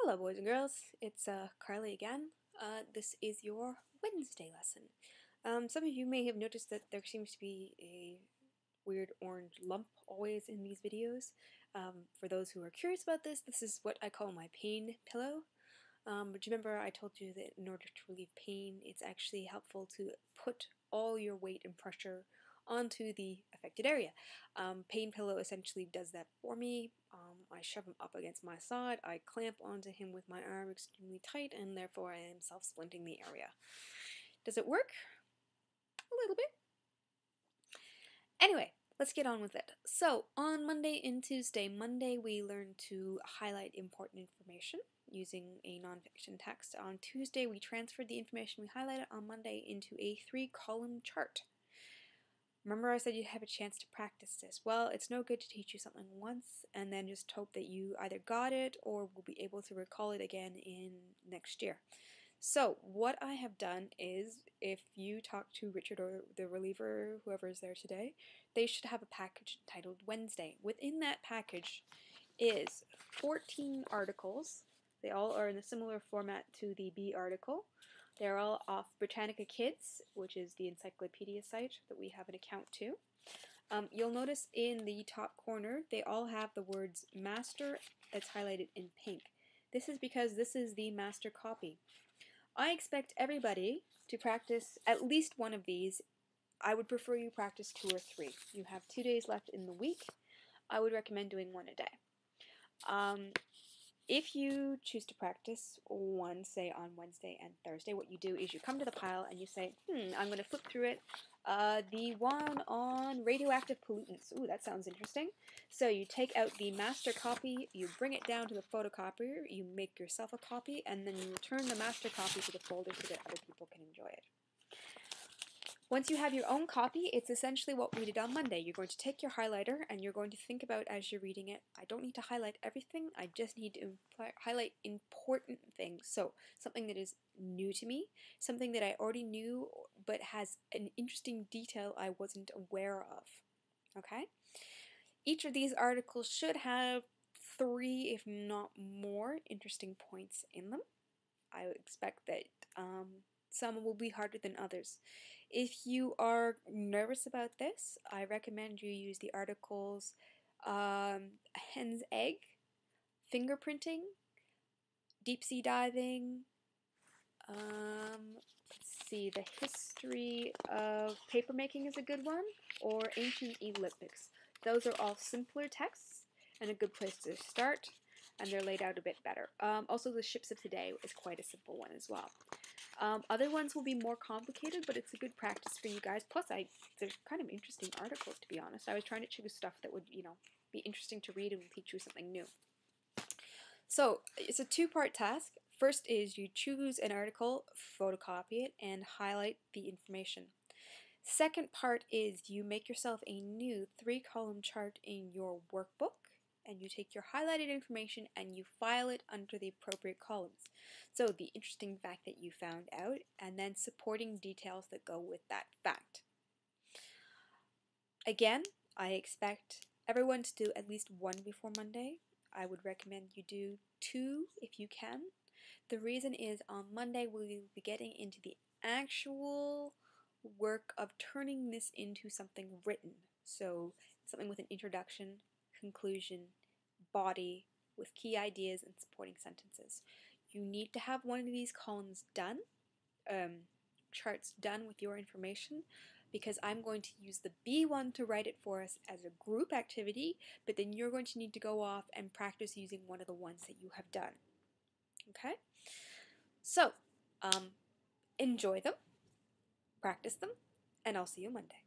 Hello boys and girls, it's Carly again. This is your Wednesday lesson. Some of you may have noticed that there seems to be a weird orange lump always in these videos. For those who are curious about this, this is what I call my pain pillow. But you remember I told you that in order to relieve pain, it's actually helpful to put all your weight and pressure onto the affected area. Pain pillow essentially does that for me. I shove him up against my side, I clamp onto him with my arm extremely tight, and therefore I am self-splinting the area. Does it work? A little bit. Anyway, let's get on with it. So, on Monday and Tuesday, Monday we learned to highlight important information using a nonfiction text. On Tuesday we transferred the information we highlighted on Monday into a 3-column chart. Remember I said you'd have a chance to practice this. Well, it's no good to teach you something once and then just hope that you either got it or will be able to recall it again in next year. So what I have done is, if you talk to Richard or the reliever, whoever is there today, they should have a package entitled Wednesday. Within that package is 14 articles. They all are in a similar format to the B article. They're all off Britannica Kids, which is the encyclopedia site that we have an account to. You'll notice in the top corner they all have the words master that's highlighted in pink. This is because this is the master copy. I expect everybody to practice at least one of these. I would prefer you practice 2 or 3. You have 2 days left in the week. I would recommend doing 1 a day. If you choose to practice one, say on Wednesday and Thursday, what you do is you come to the pile and you say, I'm going to flip through it. The one on radioactive pollutants. Ooh, that sounds interesting. So you take out the master copy, you bring it down to the photocopier, you make yourself a copy, and then you return the master copy to the folder so that other people can enjoy it. Once you have your own copy, it's essentially what we did on Monday. You're going to take your highlighter and you're going to think about as you're reading it. I don't need to highlight everything, I just need to highlight important things. So, something that is new to me, something that I already knew but has an interesting detail I wasn't aware of. Okay? Each of these articles should have 3, if not more, interesting points in them. I would expect that some will be harder than others. If you are nervous about this, I recommend you use the articles hen's egg, fingerprinting, deep sea diving, let's see, the history of papermaking is a good one, or ancient Olympics. Those are all simpler texts and a good place to start, and they're laid out a bit better. Also, the ships of today is quite a simple one as well. Other ones will be more complicated, but it's a good practice for you guys. Plus, they're kind of interesting articles, to be honest. I was trying to choose stuff that would, be interesting to read and will teach you something new. So, it's a 2-part task. First is you choose an article, photocopy it, and highlight the information. Second part is you make yourself a new 3-column chart in your workbook, and you take your highlighted information and you file it under the appropriate columns. So the interesting fact that you found out, and then supporting details that go with that fact. Again, I expect everyone to do at least 1 before Monday. I would recommend you do 2 if you can. The reason is on Monday we will be getting into the actual work of turning this into something written. So something with an introduction, conclusion, body, with key ideas and supporting sentences. You need to have one of these columns done, charts done with your information, because I'm going to use the B one to write it for us as a group activity, but then you're going to need to go off and practice using one of the ones that you have done. Okay? So, enjoy them, practice them, and I'll see you Monday.